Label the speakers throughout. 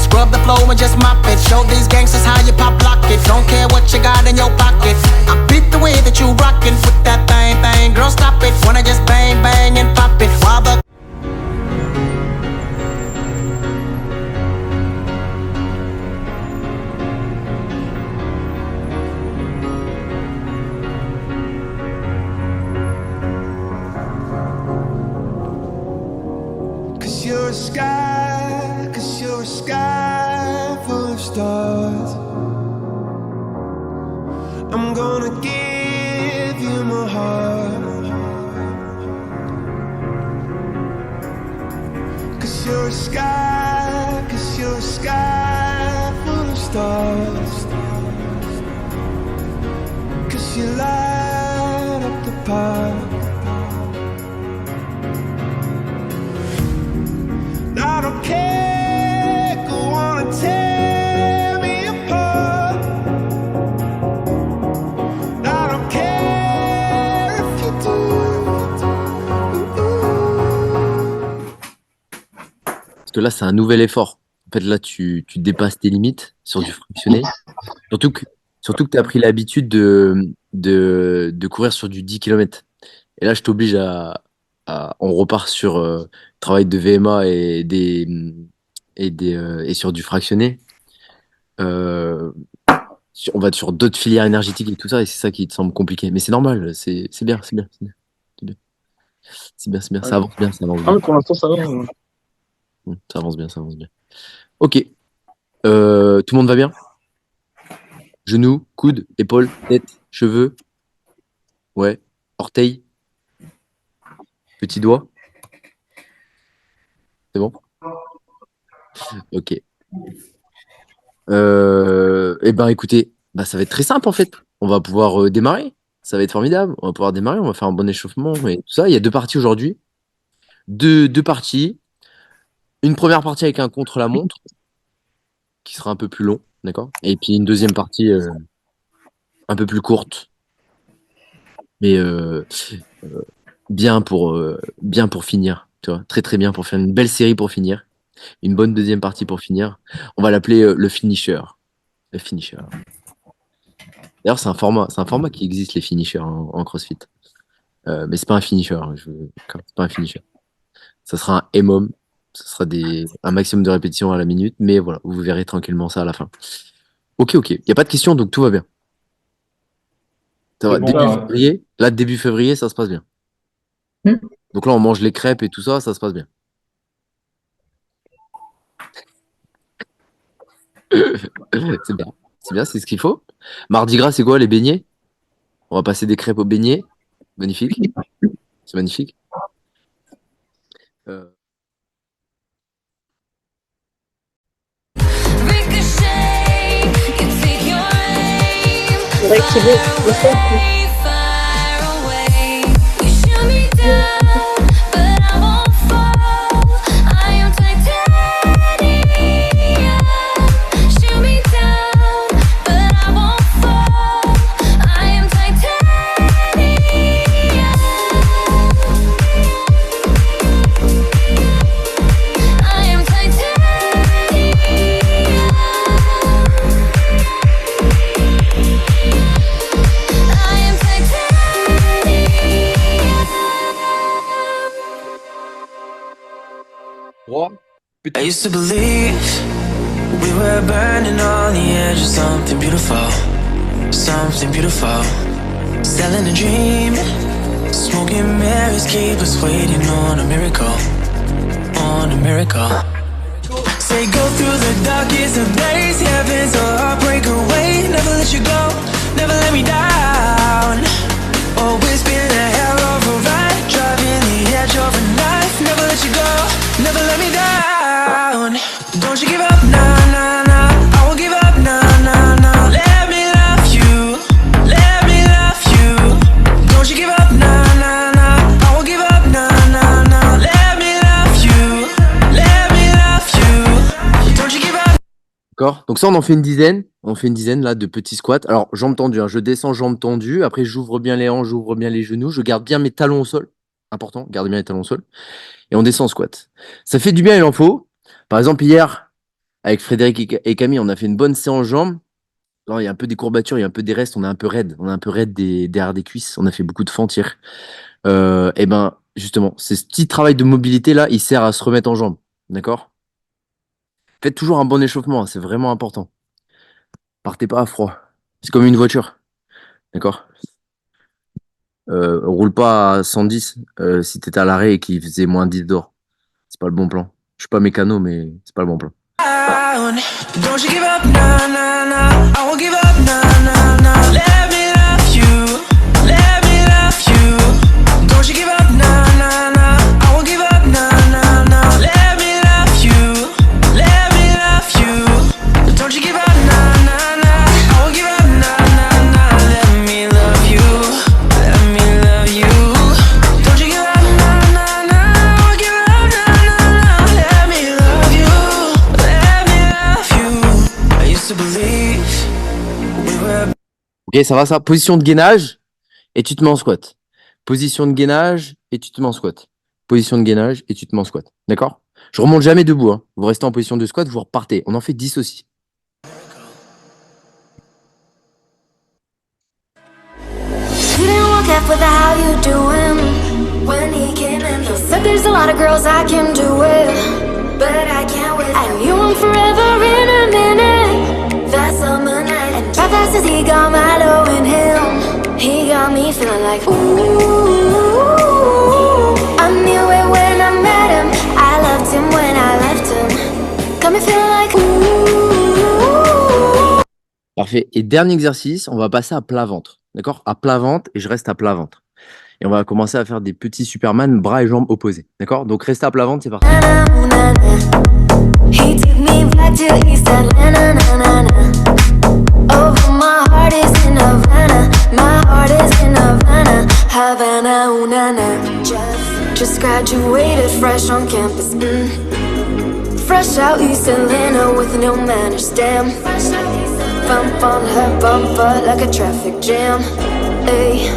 Speaker 1: Scrub the floor and just mop it. Show these gangsters how you pop lock it. Don't care what you got in your pocket. I beat the way that you rockin' with that thing. Girl, stop it. Wanna just bang, bang and pop it. While the
Speaker 2: Cause you're a sky full of stars. I'm gonna give you my heart. Cause you're a sky full of stars. Cause you light up the park. I don't care, go on and tear me apart. I don't care if you do.
Speaker 3: Parce que là, c'est un nouvel effort. En fait, là, tu dépasses tes limites sur du fractionné. Surtout que tu as pris l'habitude de courir sur du 10 km. Et là, je t'oblige on repart sur travail de VMA et sur du fractionné. On va sur d'autres filières énergétiques et tout ça, et c'est ça qui te semble compliqué. Mais c'est normal, c'est bien. C'est bien. Ça avance bien.
Speaker 4: Ah oui, pour l'instant, ça va.
Speaker 3: Ça avance bien. Ok. Tout le monde va bien? Genoux, coudes, épaules, tête, cheveux. Ouais. Orteils. Petit doigt. C'est bon? Ok. Eh ben écoutez, ça va être très simple en fait. On va pouvoir démarrer. Ça va être formidable. On va pouvoir démarrer. On va faire un bon échauffement et tout ça. Il y a 2 parties aujourd'hui. Deux parties. Une première partie avec un contre-la-montre qui sera un peu plus long, d'accord? Et puis une deuxième partie un peu plus courte, mais bien pour finir. Tu vois, très très bien pour faire une belle série pour finir. Une bonne deuxième partie pour finir. On va l'appeler le finisher. Le finisher. D'ailleurs, c'est un format qui existe, les finishers en CrossFit. Mais c'est pas un finisher. C'est pas un finisher. Ça sera un EMOM. Ce sera un maximum de répétitions à la minute. Mais voilà, vous verrez tranquillement ça à la fin. Ok. Il n'y a pas de questions, donc tout va bien. Ça va, début février, ça se passe bien. Donc là, on mange les crêpes et tout ça, ça se passe bien. C'est bien, c'est ce qu'il faut. Mardi gras, c'est quoi, les beignets? On va passer des crêpes aux beignets. Magnifique. C'est magnifique.
Speaker 2: I used to believe we were burning on the edge of something beautiful, selling a dream, smoking mirrors keep us waiting on a miracle, Say go through the darkest of days, heaven's a heartbreak away, never let you go, never let me down. Always been a hell of a ride, driving the edge of a knife, never let you go, never let me down. Don't you give up, nah, I won't give up, nah. Let me love you. Don't you give up, nah, I won't give up, nah. Let me love you. Don't you give up.
Speaker 3: D'accord. Donc ça, on en fait une dizaine. On fait une dizaine là de petits squats. Alors, jambes tendues, hein. Je descends jambes tendues. Après, j'ouvre bien les hanches, j'ouvre bien les genoux. Je garde bien mes talons au sol. Important, gardez bien les talons au sol. Et on descend en squat. Ça fait du bien, il en faut. Par exemple, hier, Avec Frédéric et Camille, on a fait une bonne séance jambes. Là, il y a un peu des courbatures, il y a un peu des restes, on est un peu raide. On est un peu raide derrière des cuisses. On a fait beaucoup de fentières. Et ben, justement, c'est ce petit travail de mobilité là, il sert à se remettre en jambes. D'accord? Faites toujours un bon échauffement, hein, c'est vraiment important. Partez pas à froid. C'est comme une voiture. D'accord? Roule pas à 110 si t'étais à l'arrêt et qu'il faisait moins 10 dehors. C'est pas le bon plan. Je suis pas mécano, mais c'est pas le bon plan.
Speaker 2: Down. Don't you give up, nah, nah, nah. I won't give up, nah, nah, nah. Let me love you, let me love you. Don't you give up, nah, nah, nah. I won't give up, nah, nah, nah. Let me love you, let me love you. Don't you give up, nah, nah, nah. I won't give up, nah, nah, nah. Let me love you, let me love you. Don't you give up, nah, nah, nah. I won't give up, nah, nah, nah. Let me love you, let me love you. I used to believe we were.
Speaker 3: Ok, ça va ça? Position de gainage et tu te mets en squat. Position de gainage et tu te mets en squat. Position de gainage et tu te mets en squat. D'accord? Je remonte jamais debout, hein. Vous restez en position de squat, vous repartez. On en fait 10 aussi.
Speaker 4: He didn't walk half with the how you doing. When he came in, he said there's a lot of girls I can do it, but I can't wait. I knew him forever in a minute. That summer night, and right fast as he got Milo in him, he got me feeling like ooh. I knew it when I met him. I loved him when I left him. Got me feeling like ooh.
Speaker 3: Parfait. Et dernier exercice, on va passer à plat ventre. D'accord? À plat ventre et je reste à plat ventre. Et on va commencer à faire des petits Superman, bras et jambes opposés. D'accord? Donc restez à plat ventre, c'est parti.
Speaker 4: He took me back to East Atlanta, na na na. Oh, my heart is in Havana, my heart is in Havana, Havana, ooh na na. Just graduated, fresh on campus, fresh out East Atlanta with no manners, damn. Bump on her bumper like a traffic jam. Ay,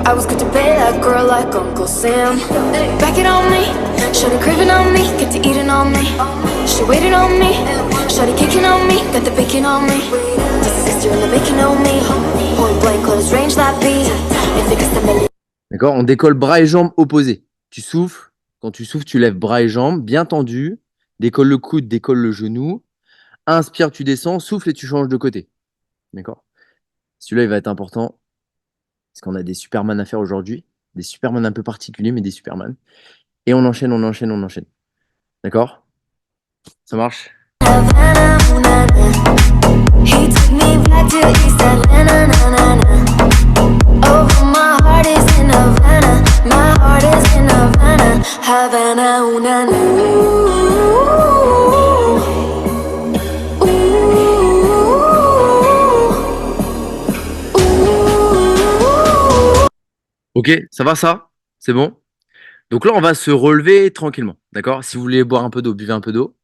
Speaker 4: I was good to pay that girl like Uncle Sam. Back it on me, shawty craving on me, get to eating on me. She waited on me, shawty kicking on me, got the bacon on me. The sister and the bacon on me. Point blank, close range that beat. If it gets the million.
Speaker 3: D'accord? On décolle bras et jambes opposés. Tu souffles. Quand tu souffles, tu lèves bras et jambes bien tendus. Décolle le coude, décolle le genou. Inspire, tu descends. Souffle et tu changes de côté. D'accord? Celui-là, il va être important. Parce qu'on a des Superman à faire aujourd'hui. Des Superman un peu particuliers, mais des Superman. Et on enchaîne, on enchaîne, on enchaîne. D'accord? Ça marche?
Speaker 4: Havana, ooh na na. He took me back to East Atlanta, na na na. Oh, my heart is in Havana, my heart is in Havana, Havana, ooh na na.
Speaker 3: Ok, ça va ça? C'est bon? Donc là, on va se relever tranquillement. D'accord? Si vous voulez boire un peu d'eau, buvez un peu d'eau.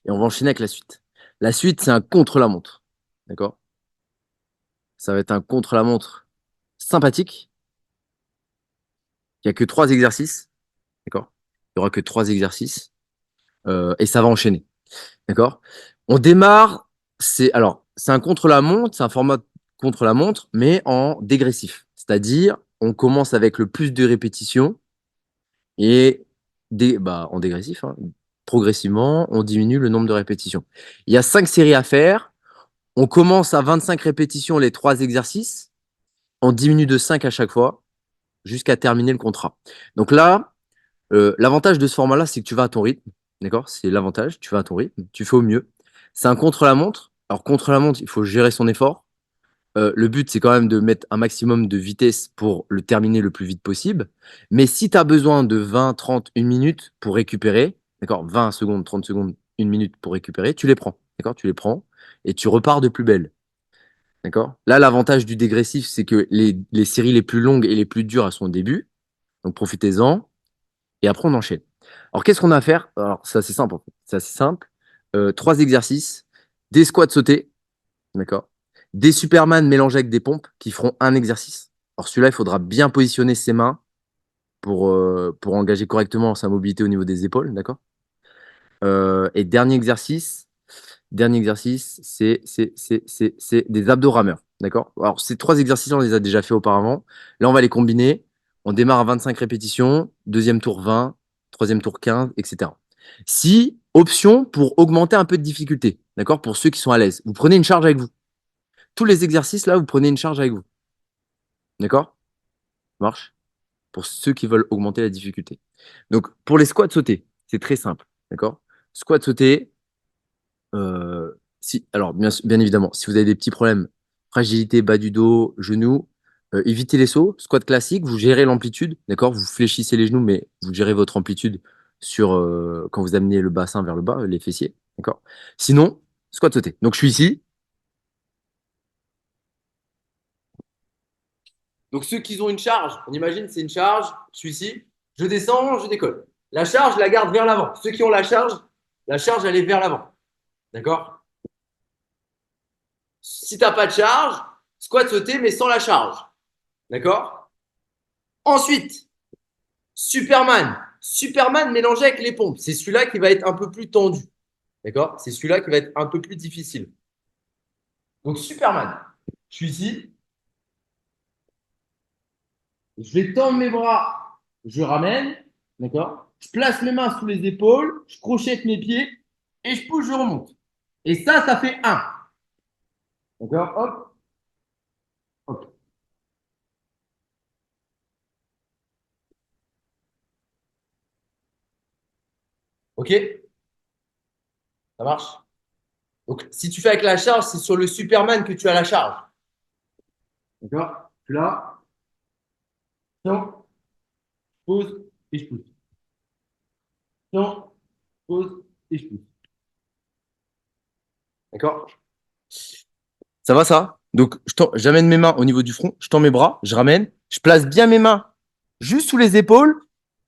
Speaker 3: Et on va enchaîner avec la suite. La suite, c'est un contre-la-montre. D'accord? Ça va être un contre-la-montre sympathique. Il n'y a que 3 exercices. D'accord? Il n'y aura que 3 exercices. Et ça va enchaîner. D'accord? On démarre. C'est un contre-la-montre, c'est un format contre-la-montre, mais en dégressif. C'est-à-dire, on commence avec le plus de répétitions et en dégressif, hein, progressivement, on diminue le nombre de répétitions. Il y a 5 séries à faire. On commence à 25 répétitions les 3 exercices. On diminue de 5 à chaque fois jusqu'à terminer le contrat. Donc là, l'avantage de ce format-là, c'est que tu vas à ton rythme. D'accord? C'est l'avantage. Tu vas à ton rythme. Tu fais au mieux. C'est un contre-la-montre. Alors, contre-la-montre, il faut gérer son effort. Le but, c'est quand même de mettre un maximum de vitesse pour le terminer le plus vite possible. Mais si tu as besoin de 20, 30, 1 minute pour récupérer, d'accord, 20 secondes, 30 secondes, 1 minute pour récupérer, tu les prends. D'accord? Tu les prends et tu repars de plus belle. D'accord? Là, l'avantage du dégressif, c'est que les séries les plus longues et les plus dures, elles sont au début. Donc, profitez-en. Et après, on enchaîne. Alors, qu'est-ce qu'on a à faire? Alors, c'est assez simple, en fait. C'est assez simple. 3 exercices. Des squats sautés. D'accord? Des Superman mélangés avec des pompes qui feront un exercice. Alors, celui-là, il faudra bien positionner ses mains pour engager correctement sa mobilité au niveau des épaules. D'accord? Et dernier exercice, c'est des abdos rameurs. D'accord? Alors, ces 3 exercices, on les a déjà fait auparavant. Là, on va les combiner. On démarre à 25 répétitions, deuxième tour 20, troisième tour 15, etc. Si, option pour augmenter un peu de difficulté, d'accord? Pour ceux qui sont à l'aise, vous prenez une charge avec vous. Tous les exercices, là, vous prenez une charge avec vous. D'accord? Ça marche? Pour ceux qui veulent augmenter la difficulté. Donc, pour les squats sautés, c'est très simple. D'accord? Squat sauté, alors, bien évidemment, si vous avez des petits problèmes, fragilité, bas du dos, genoux, évitez les sauts. Squat classique, vous gérez l'amplitude, d'accord? Vous fléchissez les genoux, mais vous gérez votre amplitude sur quand vous amenez le bassin vers le bas, les fessiers, d'accord? Sinon, squat sauté. Donc, je suis ici. Donc, ceux qui ont une charge, on imagine c'est une charge, je suis ici, je descends, je décolle. La charge, je la garde vers l'avant. Ceux qui ont la charge, elle est vers l'avant. D'accord? Si tu n'as pas de charge, squat sauté, mais sans la charge. D'accord? Ensuite, Superman. Superman mélangé avec les pompes. C'est celui-là qui va être un peu plus tendu. D'accord? C'est celui-là qui va être un peu plus difficile. Donc, Superman. Je suis ici. Je vais tendre mes bras. Je ramène. D'accord? Je place mes mains sous les épaules. Je crochette mes pieds. Et je pousse, je remonte. Et ça fait 1. D'accord? Hop. Hop. OK? Ça marche? Donc, si tu fais avec la charge, c'est sur le Superman que tu as la charge. D'accord? Tu l'as. Tiens. Pose et je pousse. Tiens. Pose et je pousse. D'accord? Ça va, ça? Donc, j'amène mes mains au niveau du front, je tends mes bras, je ramène, je place bien mes mains juste sous les épaules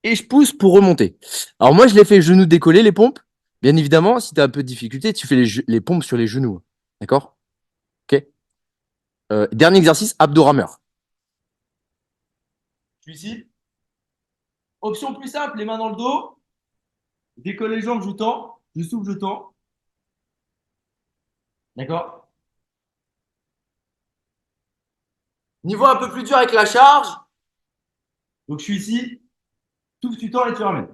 Speaker 3: et je pousse pour remonter. Alors, moi, je les fais genoux décollés, les pompes. Bien évidemment, si tu as un peu de difficulté, tu fais les pompes sur les genoux. D'accord? OK? Dernier exercice, abdos rameurs. Je suis ici. Option plus simple, les mains dans le dos. Décolle les jambes, je tends. Je souffle, je tends. D'accord? Niveau un peu plus dur avec la charge. Donc, je suis ici. Souffle, tu tends et tu ramènes.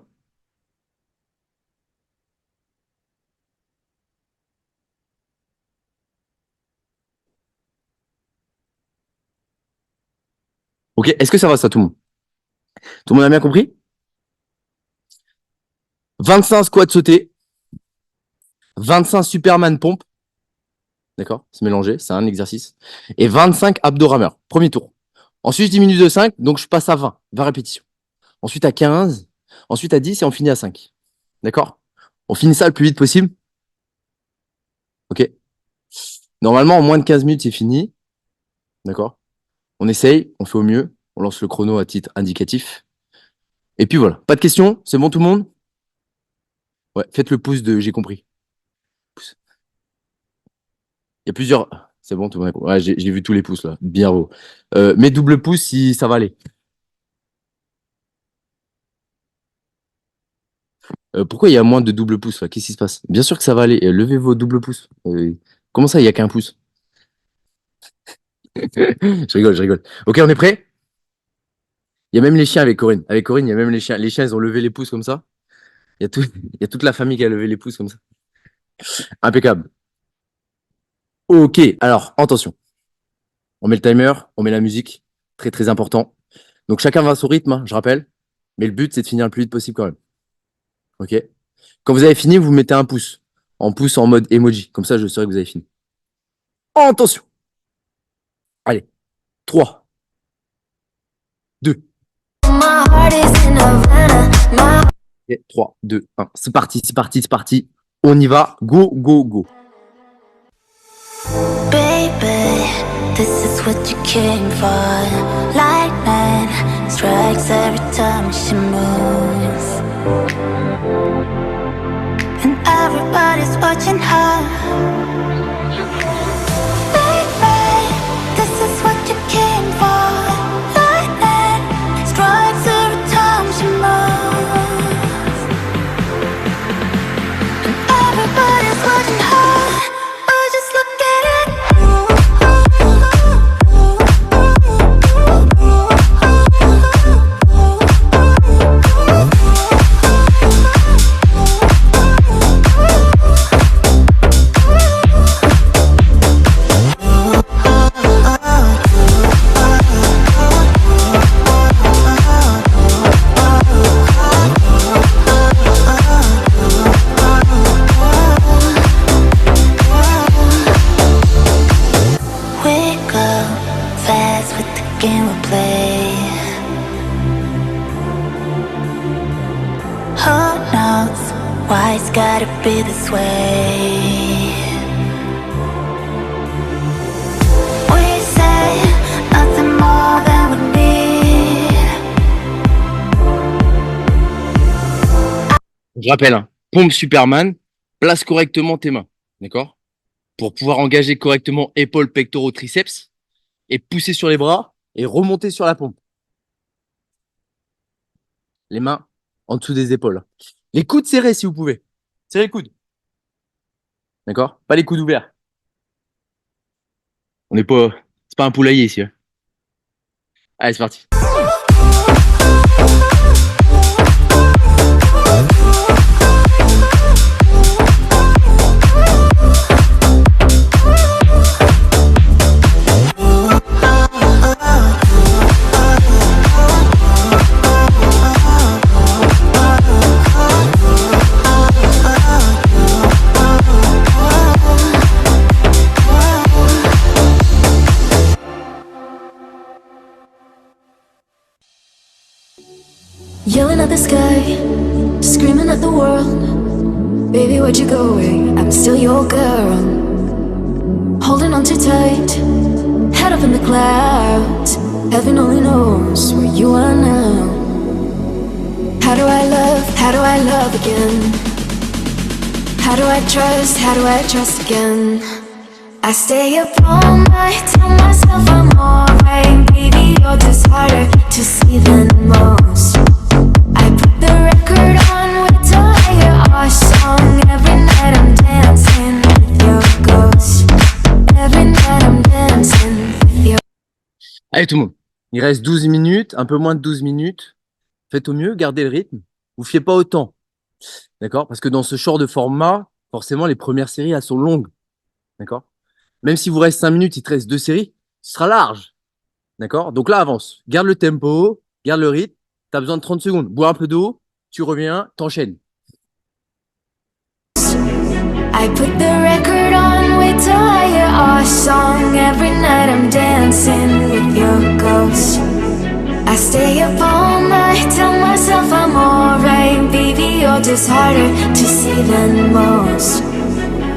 Speaker 3: Ok, est-ce que ça va ça tout le monde? Tout le monde a bien compris? 25 squats sautés, 25 Superman pompes, d'accord? C'est mélangé, c'est un exercice. Et 25 abdos rameurs, premier tour. Ensuite, je diminue de 5, donc je passe à 20 répétitions. Ensuite à 15, ensuite à 10 et on finit à 5. D'accord? On finit ça le plus vite possible. Ok? Normalement, en moins de 15 minutes, c'est fini. D'accord? On essaye, on fait au mieux, on lance le chrono à titre indicatif. Et puis voilà. Pas de questions? C'est bon tout le monde? Ouais, faites le pouce de j'ai compris. Pouce. Il y a plusieurs. C'est bon, tout le monde. Ouais, j'ai vu tous les pouces là. Bien haut. Mets double pouce si ça va aller. Pourquoi il y a moins de double pouce là? Qu'est-ce qui se passe? Bien sûr que ça va aller. Levez vos double pouces. Comment ça, il n'y a qu'un pouce? Je rigole, je rigole. Ok, on est prêt? Il y a même les chiens avec Corinne. Avec Corinne, il y a même les chiens. Les chiens, ils ont levé les pouces comme ça. Il y a toute la famille qui a levé les pouces comme ça. Impeccable. Ok, alors, attention. On met le timer, on met la musique. Très, très important. Donc, chacun va à son rythme, hein, je rappelle. Mais le but, c'est de finir le plus vite possible quand même. Ok? Quand vous avez fini, vous mettez un pouce. En pouce en mode emoji. Comme ça, je saurai que vous avez fini. Attention. Allez. 3, 2.
Speaker 4: My heart is in Havana. My
Speaker 3: 3, 2, 1. C'est parti, c'est parti, c'est parti. On y va. Go, go, go.
Speaker 4: baby, this is what you came for. Lightning strikes every time she moves, and everybody's watching her. Baby, this is what you came for. Lightning strikes every time she moves. Why it's gotta be this way? We say nothing more than we need.
Speaker 3: Je rappelle, hein, pompe Superman, place correctement tes mains, d'accord? Pour pouvoir engager correctement épaules, pectoraux, triceps, et pousser sur les bras et remonter sur la pompe. Les mains en dessous des épaules. Les coudes serrés si vous pouvez. Serrez les coudes. D'accord? Pas les coudes ouverts. On n'est pas. C'est pas un poulailler ici. Hein. Allez, c'est parti.
Speaker 4: Yelling at the sky, screaming at the world. Baby, where'd you go? I'm still your girl. Holding on too tight, head up in the clouds. Heaven only knows where you are now. How do I love again? How do I trust again? I stay up all night, tell myself I'm alright. Baby, you're just harder to see than most. I put the record on with till I hear our song. Every night I'm dancing with your ghost. Every night I'm dancing with your...
Speaker 3: Allez tout le monde. Il reste 12 minutes, un peu moins de 12 minutes. Faites au mieux, gardez le rythme. Vous fiez pas autant. D'accord? Parce que dans ce genre de format, forcément, les premières séries, elles sont longues. D'accord? Même si vous reste 5 minutes, il te reste 2 séries, ce sera large. D'accord? Donc là, avance. Garde le tempo, garde le rythme. Tu as besoin de 30 secondes. Bois un peu d'eau, tu reviens, t'enchaînes.
Speaker 4: I put the record on, wait till I hear our song. Every night I'm dancing with your ghost. I stay up all night, tell myself I'm alright. Baby, you're just harder to see than most.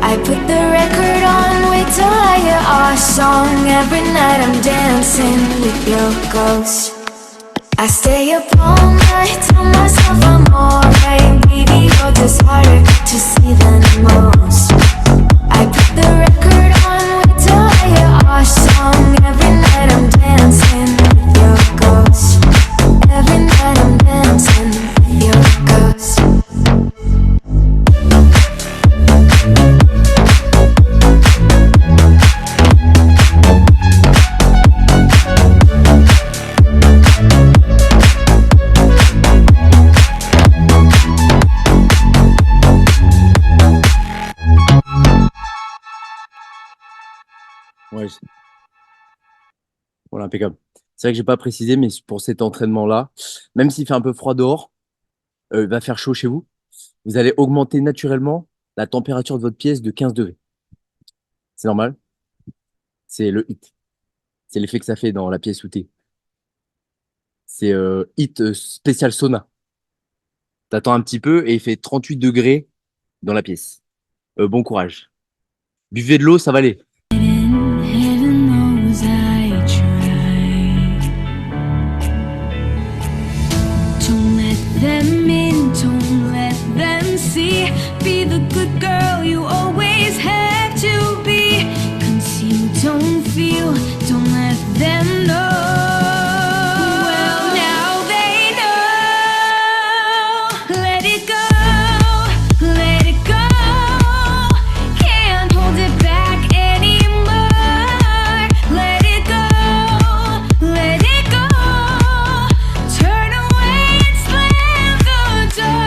Speaker 4: I put the record on, wait till I hear our song. Every night I'm dancing with your ghost. I stay up all night, tell myself I'm alright. Baby, you're just harder to see than most. I put the record on, wait till I hear our song. Every night I'm dancing with your ghost. Every night I'm dancing with your ghost.
Speaker 3: Ouais. Voilà, impeccable. C'est vrai que j'ai pas précisé, mais pour cet entraînement-là, même s'il fait un peu froid dehors, il va faire chaud chez vous. Vous allez augmenter naturellement la température de votre pièce de 15 degrés. C'est normal. C'est le HIIT. C'est l'effet que ça fait dans la pièce où t'es. C'est HIIT spécial sauna. T'attends un petit peu et il fait 38 degrés dans la pièce. Bon courage. Buvez de l'eau, ça va aller.
Speaker 4: Heaven knows I try. Don't let them in, don't let them see. Be the good girl you always had to be. Conceal, don't feel, don't let them know. Well, now they know. Let it go, let it go. Can't hold it back anymore. Let it go, let it go. Turn away and slam the door.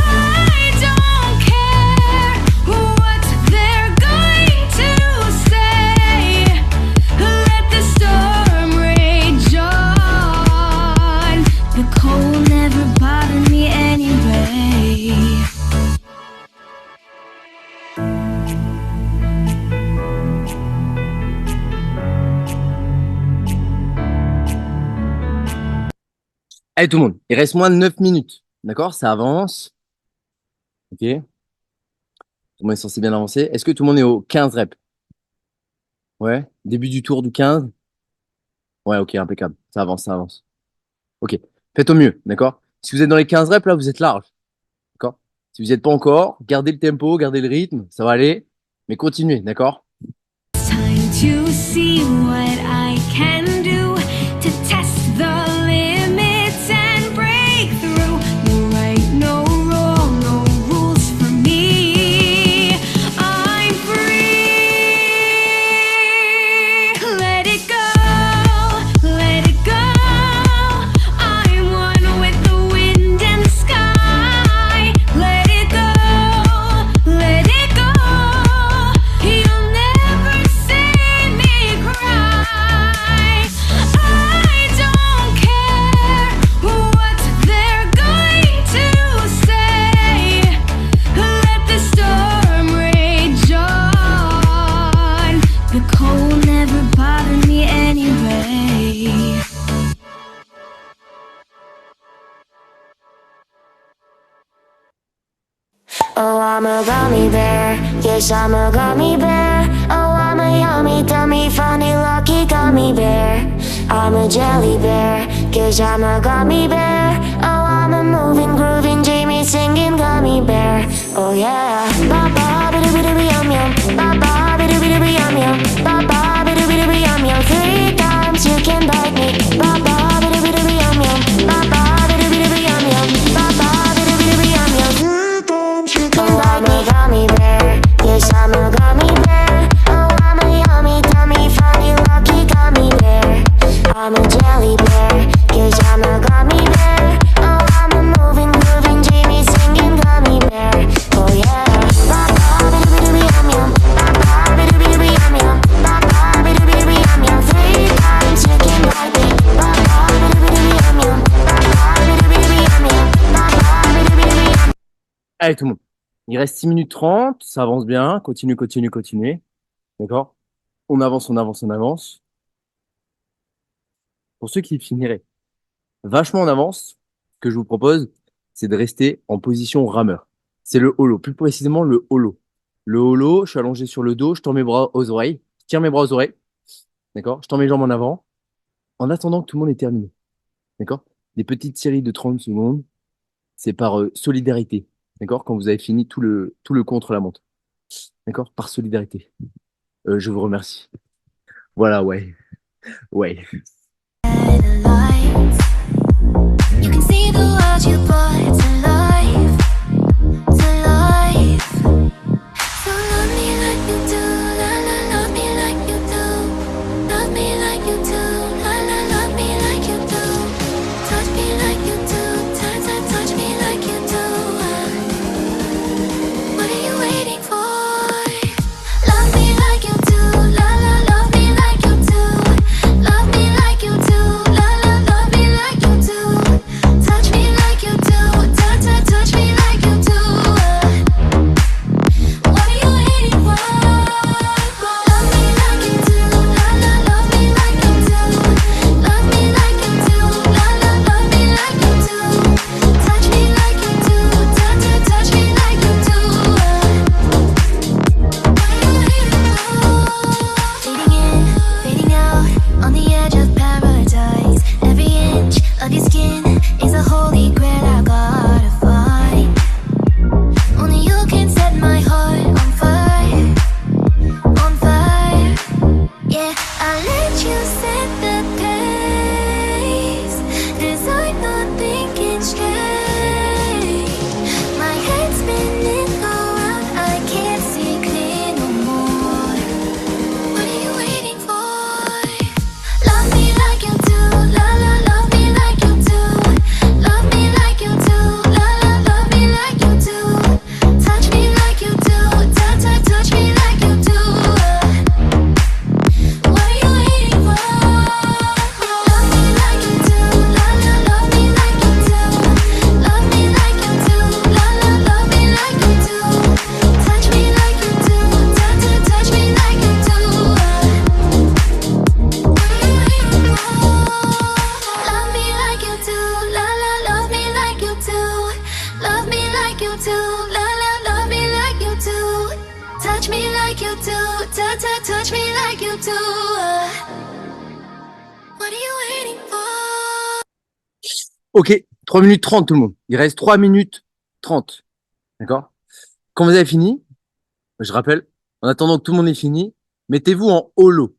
Speaker 4: I don't care what they're going to say. Let the storm rage on. The cold never bothered me anyway.
Speaker 3: Allez tout le monde, il reste moins de 9 minutes. D'accord? Ça avance. Ok. Tout le monde est censé bien avancer. Est-ce que tout le monde est au 15 reps? Ouais. Début du tour du 15. Ouais, ok, impeccable. Ça avance, ça avance. Ok. Faites au mieux, d'accord? Si vous êtes dans les 15 reps, là, vous êtes large. D'accord? Si vous n'y êtes pas encore, gardez le tempo, gardez le rythme, ça va aller. Mais continuez, d'accord?
Speaker 5: Time to see what I can do to test the limits and break through. No right, no wrong, no rules for me. I'm free. Let it go, let it go. I'm one with the wind and the sky. Let it go, let it go. You'll never see me cry. I don't care what they're going to say. Let the storm rage on. The cold never bothered me anyway.
Speaker 4: Oh, I'm a gummy bear. Yes, I'm a gummy bear. Oh, I'm a yummy, dummy, funny, lucky gummy bear. I'm a jelly bear. Yes, I'm a gummy bear. Oh, I'm a moving, grooving, Jamie singing gummy bear. Oh, yeah. Ba ba ba doo doo yum yum. Ba ba ba doo doo yum yum. Ba ba ba doo doo yum yum. 3 times you can bite me. Ba ba ba doo doo yum yum. Ba ba ba doo doo yum yum. Ba ba ba doo doo yum yum. 3 times you can bite me. I'm a gummy bear. Yes, I'm a gummy bear. Oh, I'm a yummy, dummy, funny, lucky gummy bear. I'm a jelly bear. Yes, I'm a gummy bear. Oh, I'm a moving, grooving, Jamie singing gummy bear. Oh, yeah. Ba ba ba doo doo yum yum. Ba ba ba doo doo yum yum. Ba ba ba doo doo yum yum. 3 times you can bite me. Ba ba ba doo doo yum yum. Ba ba ba doo doo yum yum. Ba ba ba doo doo yum yum.
Speaker 3: Allez, tout le monde. Il reste 6 minutes 30, ça avance bien. Continue, continue, continuez. D'accord? On avance, on avance, on avance. Pour ceux qui finiraient vachement en avance, ce que je vous propose, c'est de rester en position rameur. C'est le holo, plus précisément le holo. Le holo, je suis allongé sur le dos, je tends mes bras aux oreilles, je tire mes bras aux oreilles, d'accord? Je tends mes jambes en avant, en attendant que tout le monde ait terminé, d'accord? Des petites séries de 30 secondes, c'est par solidarité, d'accord? Quand vous avez fini tout le contre-la-montre, d'accord? Par solidarité. Je vous remercie. Voilà, ouais, ouais.
Speaker 4: You can see the world you brought to life, to life. So love me like you do, la la, love me like you do. Love me like you do, la la, love me like you do. Touch me like you do, touch, touch, touch me like you do. What are you waiting for? Love me like you do, la la, love me like you do. Love me like you do, la la, love me like you do. Touch me like you do, touch, touch, touch me like you do. What are you waiting for? Love me like you do, la la, love me like you do. Love me like you do, la la, love me like you do. Touch me like you do, touch, touch, touch me like you do. Fading in, fading out, on the edge of paradise. Every inch of your skin is a holy grail I gotta find. Only you can set my heart on fire, on fire. Yeah, I'll let you set the pace, 'cause I'm not thinking straight. My head's spinning around, I can't see clear no more. What are you waiting for? Love me like you do, la la, love me like you do. Love me like you do, la la, love me like you do. Touch me like you do, touch, touch, touch me like you do. What are you waiting for? Love me like you do, la la, love me like you do. Love me like you do, la la, love me like you do. Touch me like you do, touch, touch, touch me like you do. Love me like you do, la la, love me like you do. Love me like you do, la la, touch me like you do. Touch me like you do. What are you waiting for?
Speaker 3: Ok, 3 minutes 30 tout le monde. Il reste 3 minutes 30. D'accord? Quand vous avez fini, je rappelle, en attendant que tout le monde ait fini, mettez-vous en holo.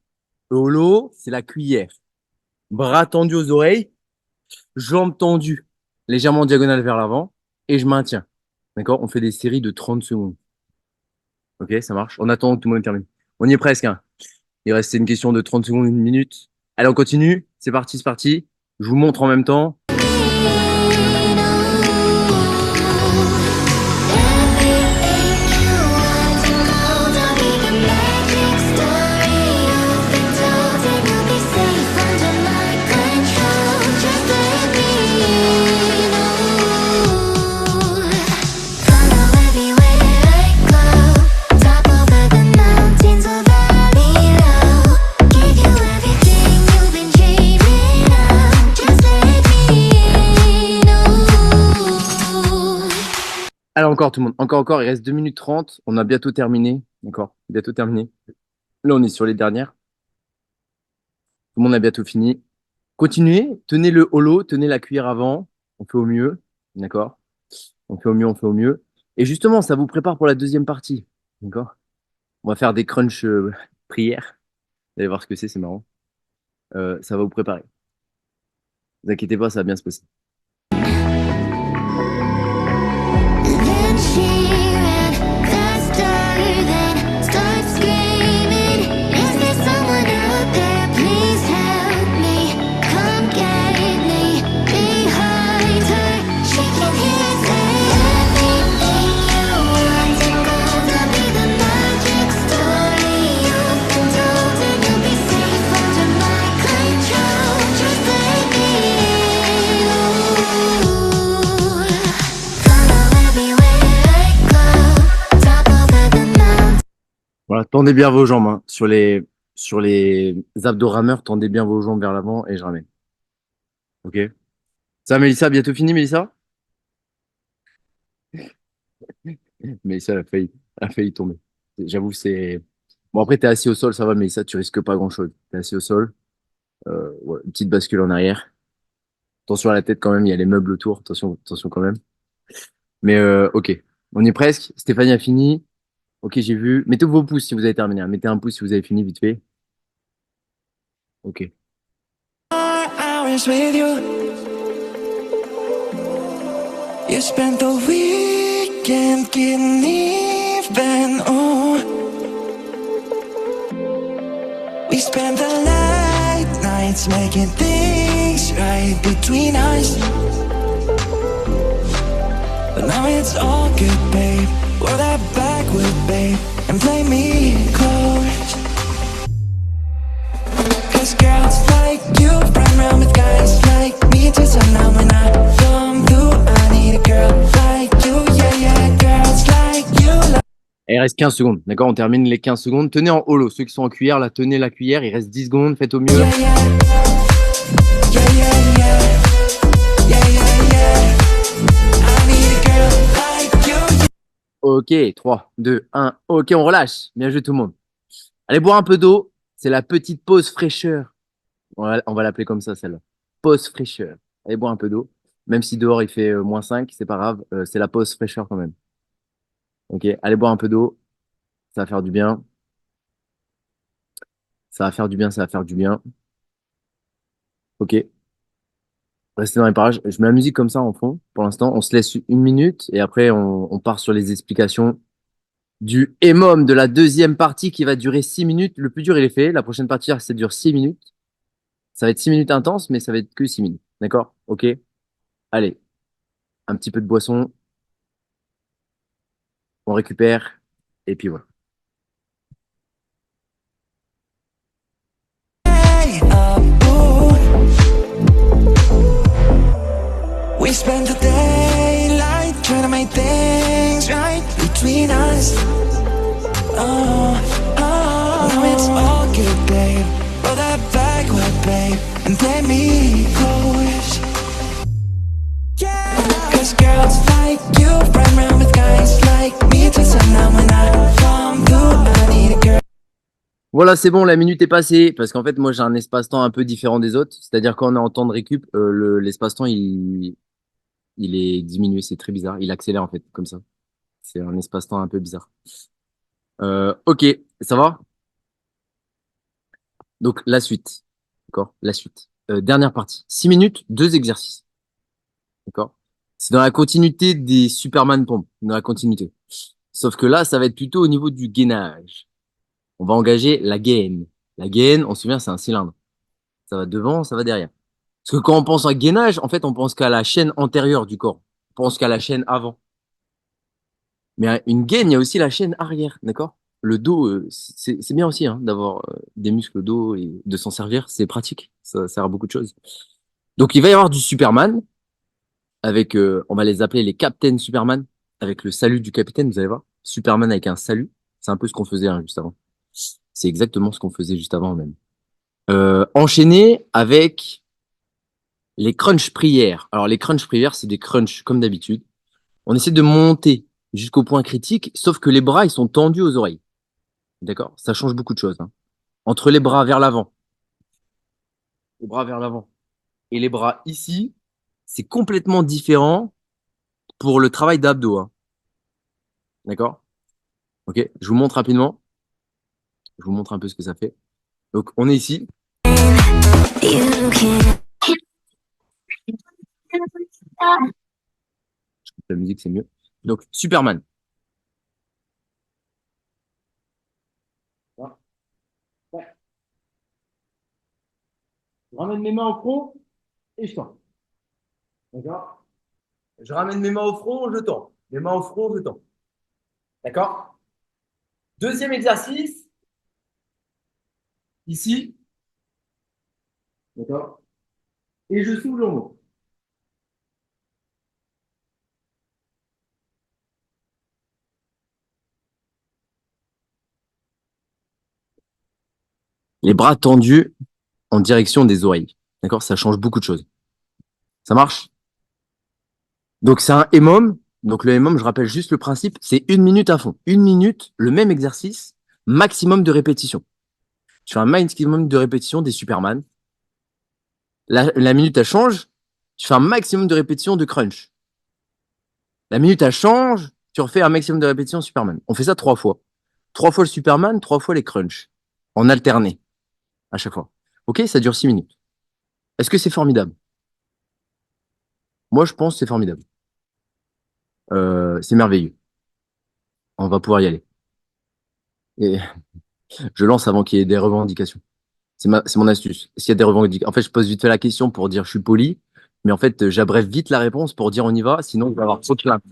Speaker 3: Le holo, c'est la cuillère. Bras tendus aux oreilles, jambes tendues, légèrement diagonale vers l'avant, et je maintiens. D'accord? On fait des séries de 30 secondes. Ok, ça marche. En attendant que tout le monde termine. On y est presque, hein. Il reste une question de 30 secondes, une minute. Allez, on continue. C'est parti, c'est parti. Je vous montre en même temps. Alors encore tout le monde, encore, il reste 2 minutes 30, on a bientôt terminé, d'accord, bientôt terminé. Là on est sur les dernières. Tout le monde a bientôt fini. Continuez, tenez le holo, tenez la cuillère avant, on fait au mieux, d'accord. On fait au mieux. Et justement, ça vous prépare pour la deuxième partie, d'accord. On va faire des crunchs prières. Vous allez voir ce que c'est marrant. Ça va vous préparer. Ne vous inquiétez pas, ça va bien se passer.
Speaker 4: Then she ran faster than start screaming. Is there someone out there? Please help me. Come get me behind her. She can hear say everything you want and gonna be the magic story you've been told, and you'll be safe under my control. Just let me in. Follow everywhere I go. Top over the mountain.
Speaker 3: Voilà, tendez bien vos jambes, hein. Sur les abdos rameurs, tendez bien vos jambes vers l'avant et je ramène. Ok? Ça, Mélissa, bientôt fini, Mélissa? Mélissa, elle a failli tomber. J'avoue, c'est... Bon, après, t'es assis au sol, ça va, Mélissa, tu risques pas grand-chose. T'es assis au sol, ouais, une petite bascule en arrière. Attention à la tête quand même, il y a les meubles autour, attention quand même. Mais ok, on y est presque. Stéphanie a fini. Ok, j'ai vu. Mettez vos pouces si vous avez terminé, hein. Mettez un pouce si vous avez fini, vite fait. Ok.
Speaker 2: Hours with you. You spent the weekend getting even. Oh, we spent the late nights making things right between us. But now it's all good, babe. Roll that backward, babe, and play me close. 'Cause girls like you run around with guys like me till sundown. When I come through, I need a girl like you, yeah, yeah. Girls like you.
Speaker 3: Et il reste 15 secondes, d'accord? On termine les 15 secondes. Tenez en holo, ceux qui sont en cuillère, là, tenez la cuillère. Il reste 10 secondes, faites au mieux.
Speaker 2: Yeah, yeah. Yeah, yeah, yeah. Yeah, yeah, yeah. I need a girl like you.
Speaker 3: Ok, 3, 2, 1. Ok, on relâche. Bien joué tout le monde. Allez boire un peu d'eau. C'est la petite pause fraîcheur. On va l'appeler comme ça, celle-là. Pause fraîcheur. Allez boire un peu d'eau. Même si dehors il fait -5, c'est pas grave. C'est la pause fraîcheur quand même. Ok, allez boire un peu d'eau. Ça va faire du bien. Ça va faire du bien, ça va faire du bien. Ok. Restez dans les parages. Je mets la musique comme ça en fond. Pour l'instant, on se laisse 1 minute et après on part sur les explications du EMOM de la deuxième partie qui va durer 6 minutes. Le plus dur, il est fait. La prochaine partie, ça dure 6 minutes. Ça va être 6 minutes intenses, mais ça va être que 6 minutes. D'accord? Ok? Allez. Un petit peu de boisson. On récupère. Et puis voilà.
Speaker 2: Hey, ooh. We spent the daylight trying to make things right between us. Oh, oh, now it's all good, babe. Roll that backward, babe, and play me close. Yeah, 'cause girls like you run around with guys like me till sundown. When I come through,
Speaker 3: Voilà, c'est bon, la minute est passée. Parce qu'en fait, moi, j'ai un espace-temps un peu différent des autres. C'est-à-dire, quand on est en temps de récup, l'espace-temps, il est diminué. C'est très bizarre. Il accélère, en fait, comme ça. C'est un espace-temps un peu bizarre. Ok, ça va? Donc, la suite. D'accord? La suite. Dernière partie. 6 minutes, 2 exercices. D'accord? C'est dans la continuité des Superman Pompes. Dans la continuité. Sauf que là, ça va être plutôt au niveau du gainage. On va engager la gaine. La gaine, on se souvient, c'est un cylindre. Ça va devant, ça va derrière. Parce que quand on pense à gainage, en fait, on pense qu'à la chaîne antérieure du corps. On pense qu'à la chaîne avant. Mais une gaine, il y a aussi la chaîne arrière, d'accord? Le dos, c'est bien aussi hein, d'avoir des muscles au dos et de s'en servir. C'est pratique. Ça sert à beaucoup de choses. Donc, il va y avoir du Superman avec, on va les appeler les Captain Superman, avec le salut du capitaine, vous allez voir. Superman avec un salut. C'est un peu ce qu'on faisait hein, juste avant. C'est exactement ce qu'on faisait juste avant même. Enchaîné avec les crunch prières. Alors, les crunch prières, c'est des crunchs comme d'habitude. On essaie de monter jusqu'au point critique, sauf que les bras, ils sont tendus aux oreilles. D'accord? Ça change beaucoup de choses. Hein. Entre les bras vers l'avant, les bras vers l'avant et les bras ici, c'est complètement différent pour le travail d'abdos. Hein. D'accord? Ok? Je vous montre rapidement. Je vous montre un peu ce que ça fait. Donc, on est ici.
Speaker 4: You can.
Speaker 3: La musique, c'est mieux. Donc, Superman. Je ramène mes mains au front et je tends. D'accord? Je ramène mes mains au front, je tends. Mes mains au front, je tends. D'accord? Deuxième exercice. Ici. D'accord? Et je souleve le haut. Les bras tendus en direction des oreilles. D'accord? Ça change beaucoup de choses. Ça marche? Donc, c'est un EMOM. Donc, le EMOM, je rappelle juste le principe, c'est 1 minute à fond. 1 minute, le même exercice, maximum de répétitions. Tu fais un maximum de répétitions des Superman. La minute, elle change. Tu fais un maximum de répétitions de crunch. La minute, elle change. Tu refais un maximum de répétitions Superman. On fait ça 3 fois. 3 fois le Superman, 3 fois les crunch. En alterné. À chaque fois. Ok, ça dure 6 minutes. Est-ce que c'est formidable? Moi, je pense que c'est formidable. C'est merveilleux. On va pouvoir y aller. Et je lance avant qu'il y ait des revendications. C'est mon astuce. S'il y a des revendications, en fait, je pose vite fait la question pour dire je suis poli, mais en fait, j'abrève vite la réponse pour dire on y va, sinon je vais avoir trop de plaintes.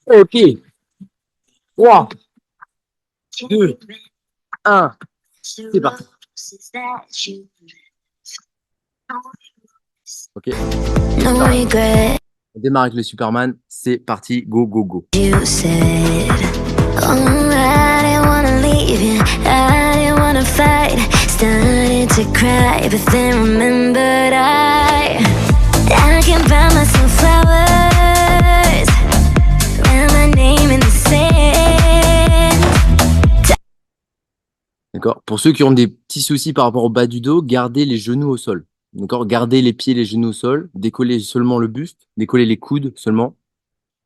Speaker 3: Ok. 3, 2, 1. C'est parti. Ok.
Speaker 4: No regret.
Speaker 3: On démarre avec le Superman. C'est parti. Go, go, go.
Speaker 4: You said, oh, I didn't wanna leave you, I didn't wanna fight. Started to cry, but then remembered I can buy myself flowers, write my name in the sand.
Speaker 3: D'accord. Pour ceux qui ont des petits soucis par rapport au bas du dos, gardez les genoux au sol. D'accord. Gardez les pieds, les genoux au sol. Décollez seulement le buste. Décollez les coudes seulement.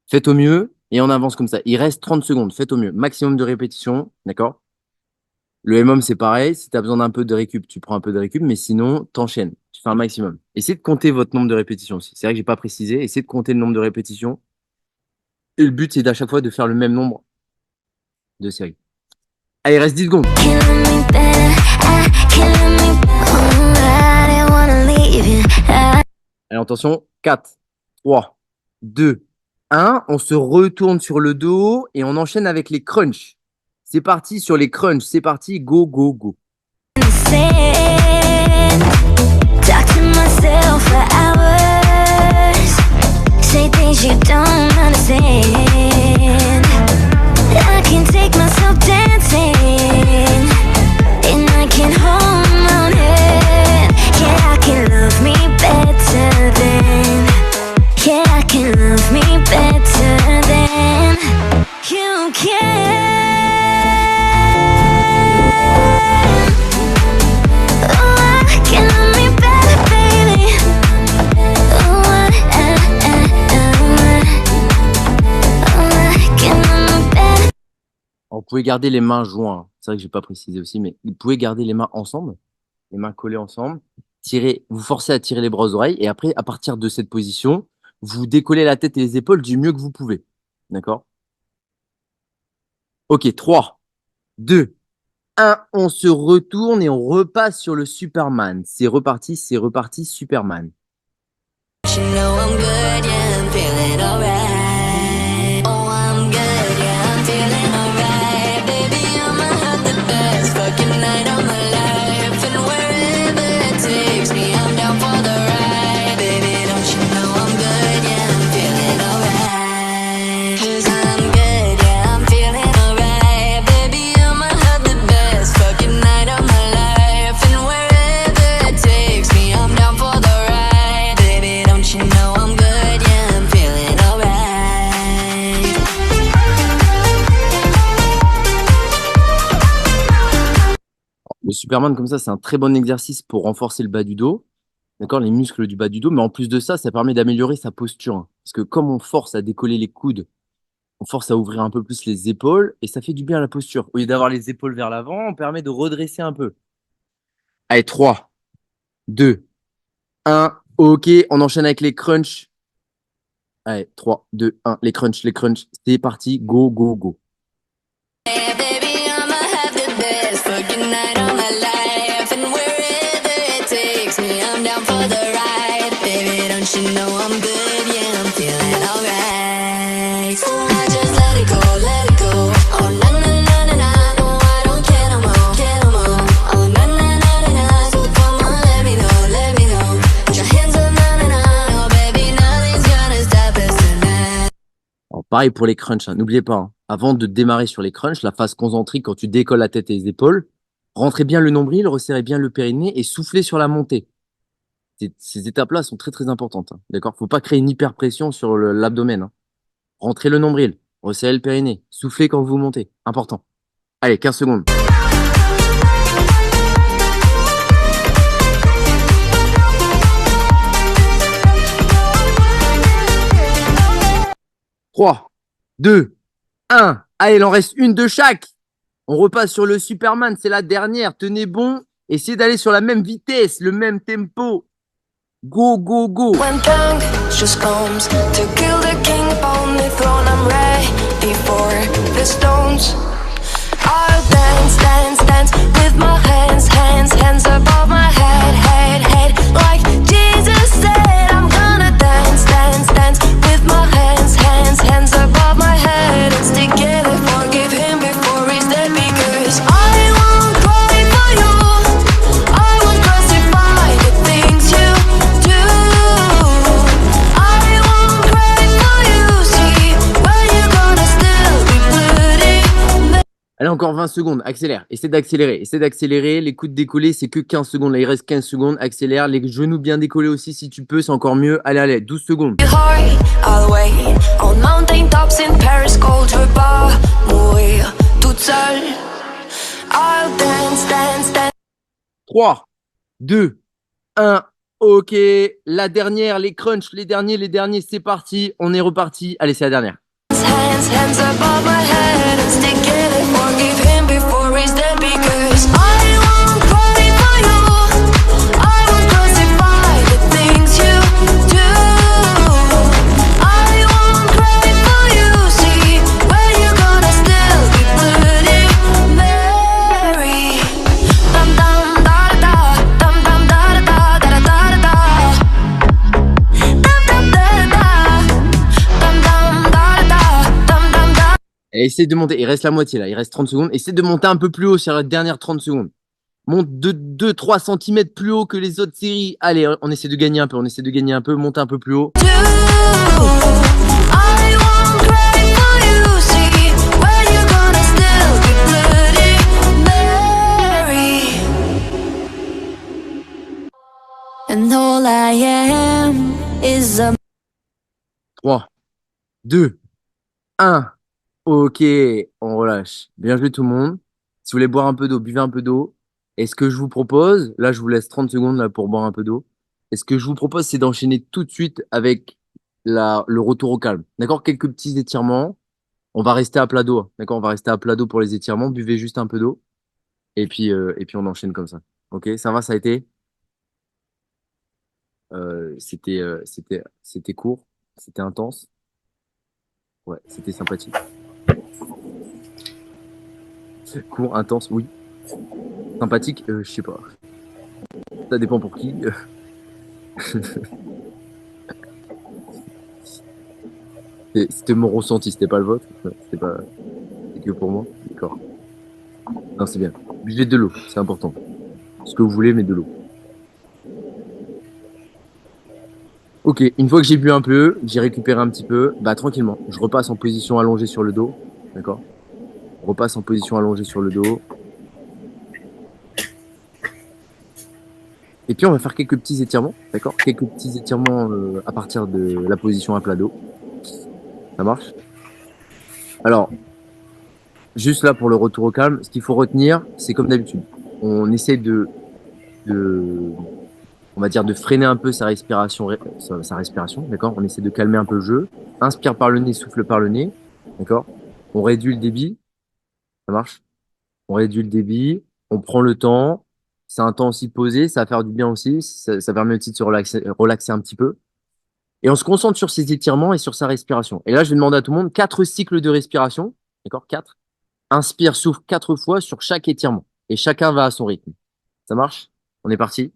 Speaker 3: Faites au mieux et on avance comme ça. Il reste 30 secondes. Faites au mieux. Maximum de répétitions. D'accord. Le MOM, c'est pareil. Si tu as besoin d'un peu de récup, tu prends un peu de récup. Mais sinon, t'enchaînes. Tu fais un maximum. Essayez de compter votre nombre de répétitions aussi. C'est vrai que j'ai pas précisé. Essayez de compter le nombre de répétitions. Et le but, c'est à chaque fois de faire le même nombre de séries. Allez, il reste 10 secondes.
Speaker 4: Killing me better, killing me better. Oh, I didn't wanna leave you,
Speaker 3: Allez, attention. 4, 3, 2, 1. On se retourne sur le dos et on enchaîne avec les crunchs. C'est parti sur les crunchs. C'est parti. Go, go, go.
Speaker 4: in the sand. Talk to myself for hours, say things you don't understand. I can take myself dancing, and I can hold my own hand. Yeah, I can love me better than. Yeah, I can love me better than you can.
Speaker 3: pouvez garder les mains jointes. C'est vrai que je n'ai pas précisé aussi, mais vous pouvez garder les mains ensemble, les mains collées ensemble. Vous forcez à tirer les bras aux oreilles. Et après, à partir de cette position, vous décollez la tête et les épaules du mieux que vous pouvez. D'accord? Ok, 3, 2, 1. On se retourne et on repasse sur le Superman. C'est reparti, Superman.
Speaker 4: You know I'm good, yeah, I'm feeling alright. Oh, I'm good, yeah, I'm feeling alright. Baby, I'ma have the best fucking night of my life. And wherever it takes me, I'm down for the ride. Baby, don't you know I'm good, yeah, I'm feeling alright. 'Cause I'm good, yeah, I'm feeling alright. Baby, I'ma have the best fucking night of my life. And wherever it takes me, I'm down for the ride. Baby, don't you know I'm good, yeah, I'm feeling alright.
Speaker 3: Le Superman, comme ça, c'est un très bon exercice pour renforcer le bas du dos. D'accord? Les muscles du bas du dos. Mais en plus de ça, ça permet d'améliorer sa posture, hein. Parce que comme on force à décoller les coudes, on force à ouvrir un peu plus les épaules et ça fait du bien à la posture. Au lieu d'avoir les épaules vers l'avant, on permet de redresser un peu. Allez, 3, 2, 1. Ok, on enchaîne avec les crunchs. Allez, 3, 2, 1. Les crunchs. C'est parti. Go, go, go.
Speaker 4: Yeah, baby, I'ma have the best fucking night of my life. And wherever it takes me, I'm down for the ride. Baby, don't you know I'm good, yeah, I'm feeling alright. So I just let it go, let it go. Oh, na na na na na, no, I don't care no more, care no more. Oh, na na na na na, so come on, let me know, let me know. Put your hands up, na na na, oh baby, nothing's gonna stop us tonight.
Speaker 3: Alors, pareil pour les crunchs, hein. N'oubliez pas, hein, avant de démarrer sur les crunchs, la phase concentrique, quand tu décolles la tête et les épaules, rentrez bien le nombril, resserrez bien le périnée et soufflez sur la montée. Ces étapes-là sont très très importantes, hein. D'accord? Faut pas créer une hyperpression sur l'abdomen, hein. Rentrez le nombril, resserrez le périnée, soufflez quand vous montez. Important. Allez, 15 secondes. « 3, 2, 1. Allez, il en reste une de chaque. On repasse sur le Superman, c'est la dernière. Tenez bon. Essayez d'aller sur la même vitesse, le même tempo. Go, go, go.
Speaker 4: When just comes to kill the king upon the throne, I'm ready for the stones. I'll dance, dance, dance with my hands, hands, hands above my head, head, head. Like Jesus said, I'm gonna dance, dance, dance with my hands, hands, hands above my head. Let's together forgive him before he's dead, because I won't cry for you. I won't crucify the things you do. I won't cry for you. See, when you're gonna still be bleeding.
Speaker 3: Allez, encore 20 secondes. Accélère. Essaie d'accélérer. Essaie d'accélérer. Les coudes décollés, c'est que 15 secondes. Là, il reste 15 secondes. Accélère. Les genoux bien décollés aussi, si tu peux, c'est encore mieux. Allez, allez, 12 secondes.
Speaker 4: Hurry, I'll wait on mountain tops in Paris, cold. Je veux pas mourir toute seule. I'll dance, dance, dance.
Speaker 3: 3, 2, 1. Ok. La dernière, les crunchs, les derniers, c'est parti. On est reparti. Allez, c'est la dernière.
Speaker 4: Hands, hands above my head. Let's together forgive him before he's dead, because I won't cry for you. I won't crucify the things you do. I won't cry for you. See, when you're gonna still be bleeding, Mary. Dum dum da da da, dum dum da da da da da da da. Dum dum da da, dum dum da da, dum dum da.
Speaker 3: Et essaie de monter. Il reste la moitié là. Il reste 30 secondes. Essaie de monter un peu plus haut sur la dernière 30 secondes. Monte de 2-3 cm plus haut que les autres séries. Allez, on essaie de gagner un peu. Monte un peu plus haut.
Speaker 4: I won't cry for you. See, when you're gonna still be bleeding, Mary. And all I am is a
Speaker 3: 3, 2, 1. Ok, on relâche. Bien joué tout le monde. Si vous voulez boire un peu d'eau, buvez un peu d'eau. Et ce que je vous propose, là je vous laisse 30 secondes là, pour boire un peu d'eau. Et ce que je vous propose, c'est d'enchaîner tout de suite avec le retour au calme. D'accord? Quelques petits étirements. On va rester à plat dos, hein, d'accord? On va rester à plat dos pour les étirements. Buvez juste un peu d'eau. Et puis on enchaîne comme ça. Ok, ça va, ça a été? C'était court, c'était intense. Ouais, c'était sympathique. Court, intense, oui. Sympathique, je sais pas. Ça dépend pour qui. C'était mon ressenti, c'était pas le vôtre. C'était que pour moi. D'accord. Non, c'est bien. Buvez de l'eau, c'est important. Ce que vous voulez, mais de l'eau. Ok, une fois que j'ai bu un peu, j'ai récupéré un petit peu, bah tranquillement, je repasse en position allongée sur le dos. D'accord? Je repasse en position allongée sur le dos. Et puis on va faire quelques petits étirements, d'accord? Quelques petits étirements à partir de la position à plat dos. Ça marche? Alors, juste là pour le retour au calme, ce qu'il faut retenir, c'est comme d'habitude. On essaie on va dire de freiner un peu sa respiration, sa respiration, d'accord? On essaie de calmer un peu le jeu. Inspire par le nez, souffle par le nez, d'accord? On réduit le débit, ça marche? On réduit le débit, on prend le temps. C'est un temps aussi posé, ça va faire du bien aussi. Ça permet aussi de se relaxer un petit peu. Et on se concentre sur ses étirements et sur sa respiration. Et là, je vais demander à tout le monde 4 cycles de respiration. D'accord? 4. Inspire, souffle 4 fois sur chaque étirement. Et chacun va à son rythme. Ça marche? On est parti?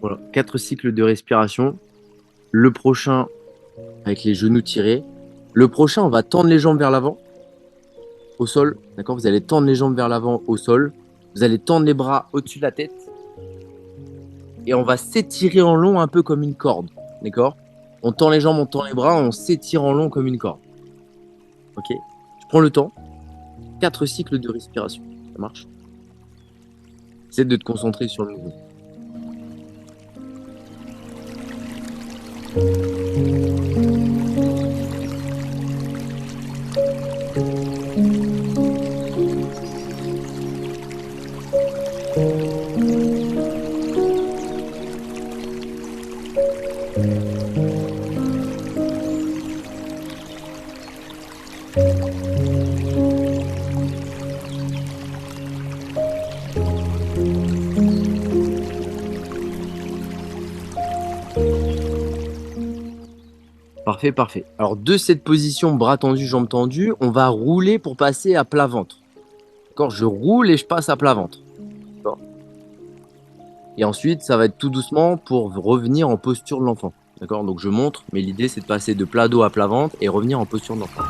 Speaker 3: Voilà. 4 cycles de respiration. Le prochain, avec les genoux tirés. Le prochain, on va tendre les jambes vers l'avant, au sol. D'accord? Vous allez tendre les jambes vers l'avant, au sol. Vous allez tendre les bras au-dessus de la tête. Et on va s'étirer en long un peu comme une corde. D'accord? On tend les jambes, on tend les bras, on s'étire en long comme une corde. Ok? Je prends le temps. 4 cycles de respiration. Ça marche? Essaie de te concentrer sur le mouvement. Parfait, parfait. Alors, de cette position, bras tendus, jambes tendues, on va rouler pour passer à plat ventre. D'accord? Je roule et je passe à plat ventre. D'accord? Et ensuite, ça va être tout doucement pour revenir en posture de l'enfant. D'accord? Donc, je montre, mais l'idée, c'est de passer de plat dos à plat ventre et revenir en posture de l'enfant.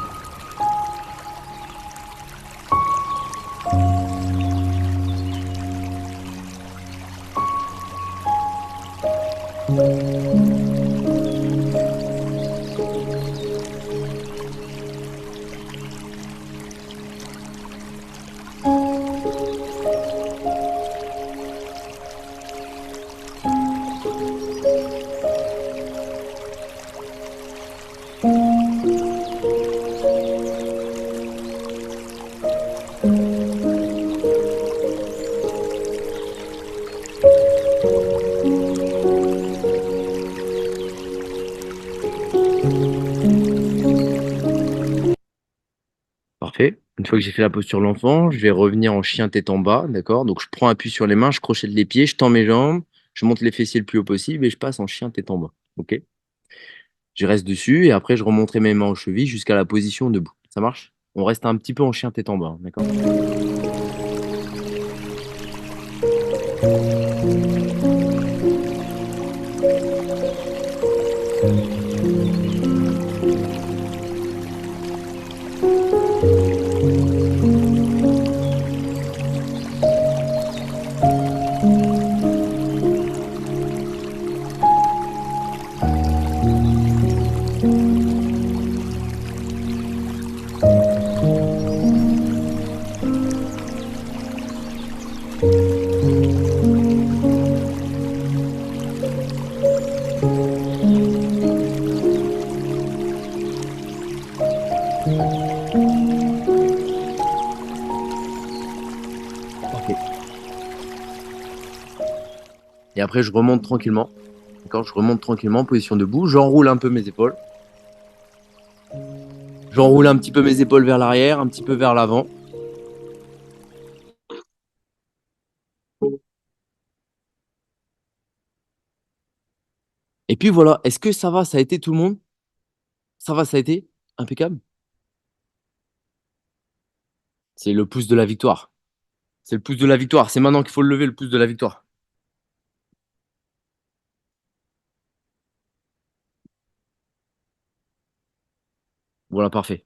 Speaker 3: Parfait. Une fois que j'ai fait la posture de l'enfant, je vais revenir en chien tête en bas, d'accord? Donc je prends appui sur les mains, je crochette les pieds, je tends mes jambes, je monte les fessiers le plus haut possible et je passe en chien tête en bas. Ok? Je reste dessus et après je remonterai mes mains aux chevilles jusqu'à la position debout. Ça marche? On reste un petit peu en chien tête en bas, d'accord? Parfait. Et après, je remonte tranquillement. D'accord, je remonte tranquillement, position debout. J'enroule un peu mes épaules. J'enroule un petit peu mes épaules vers l'arrière, un petit peu vers l'avant. Et puis voilà, est-ce que ça va, ça a été tout le monde? Ça va, ça a été impeccable? C'est le pouce de la victoire. C'est le pouce de la victoire. C'est maintenant qu'il faut le lever, le pouce de la victoire. Voilà, parfait.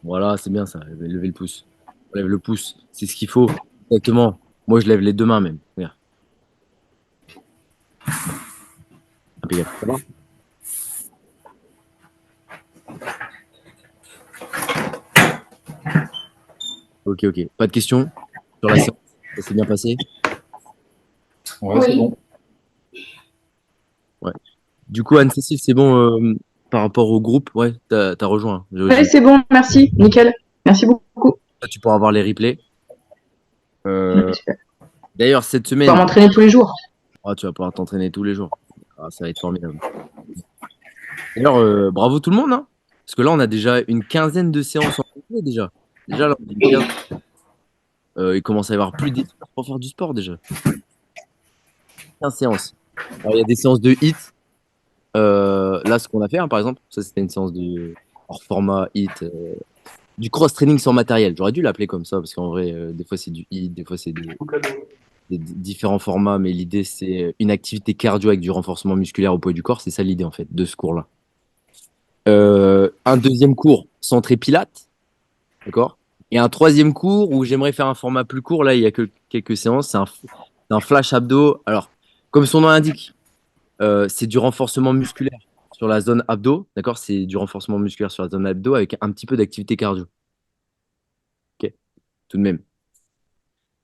Speaker 3: Voilà, c'est bien ça. Lever le pouce. On lève le pouce. C'est ce qu'il faut. Exactement. Moi, je lève les deux mains même. Regarde. Impeccable. Ça va? Ok, ok. Pas de questions sur la séance? Ça s'est bien passé?
Speaker 6: Ouais, c'est bon.
Speaker 3: Ouais. Du coup, Anne-Cécile, c'est bon par rapport au groupe? Ouais, t'as rejoint.
Speaker 7: Ouais, c'est bon, merci, nickel. Merci beaucoup.
Speaker 3: Tu pourras avoir les replays.
Speaker 7: Super.
Speaker 3: D'ailleurs, cette
Speaker 7: Je
Speaker 3: semaine,
Speaker 7: vais m'entraîner tous les jours.
Speaker 3: tu vas pouvoir t'entraîner tous les jours. Ah, ça va être formidable. D'ailleurs, bravo tout le monde, hein, parce que là, on a déjà une quinzaine de séances en replay déjà. Déjà, là, on a une quinzaine. Il commence à y avoir plus d'experts pour faire du sport déjà. 15 séances. Alors, il y a des séances de hit. Là, ce qu'on a fait, hein, par exemple, ça c'était une séance de hors format hit, du cross-training sans matériel. J'aurais dû l'appeler comme ça, parce qu'en vrai, des fois c'est du hit, des fois c'est des différents formats, mais l'idée c'est une activité cardio avec du renforcement musculaire au poids du corps. C'est ça l'idée en fait de ce cours-là. Un deuxième cours centré pilates, d'accord? Et un troisième cours où j'aimerais faire un format plus court. Là, il y a que quelques séances. C'est un flash abdo. Alors, comme son nom l'indique, c'est du renforcement musculaire sur la zone abdo, d'accord? C'est du renforcement musculaire sur la zone abdo avec un petit peu d'activité cardio. Ok, tout de même.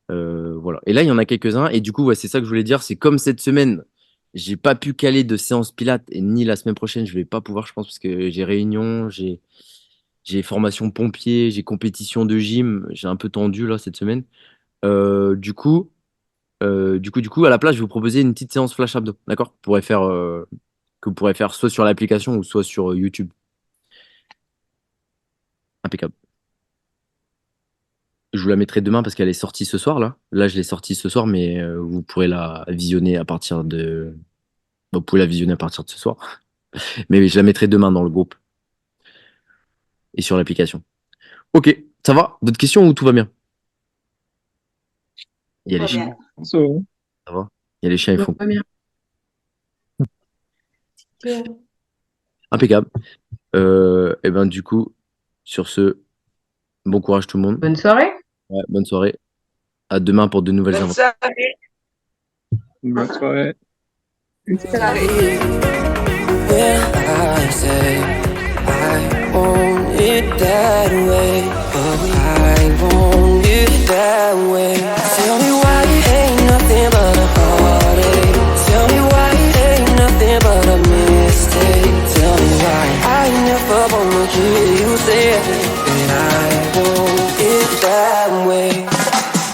Speaker 3: Voilà. Et là, il y en a quelques-uns. Et du coup, ouais, c'est ça que je voulais dire. C'est comme cette semaine, j'ai pas pu caler de séance pilates et ni la semaine prochaine, je vais pas pouvoir, je pense, parce que j'ai réunion, j'ai formation pompier, j'ai compétition de gym. J'ai un peu tendu là cette semaine. Du coup, à la place, je vais vous proposer une petite séance flash abdo, d'accord? Que vous pourrez faire soit sur l'application ou soit sur YouTube. Impeccable. Je vous la mettrai demain parce qu'elle est sortie ce soir là. Là, je l'ai sortie ce soir, mais vous pourrez la visionner à partir de. Vous pouvez la visionner à partir de ce soir. Mais je la mettrai demain dans le groupe et sur l'application. Ok, ça va? D'autres questions ou tout va bien? Il y a les chiens,
Speaker 6: Ça va.
Speaker 3: ça va? Il y a les chiens, ils font.
Speaker 7: Pas bien.
Speaker 3: Impeccable. Et ben du coup, sur ce, bon courage tout le monde.
Speaker 7: Bonne soirée.
Speaker 3: Ouais, bonne soirée. À demain pour de nouvelles aventures.
Speaker 6: Bonne soirée.
Speaker 2: When I say I want it that way,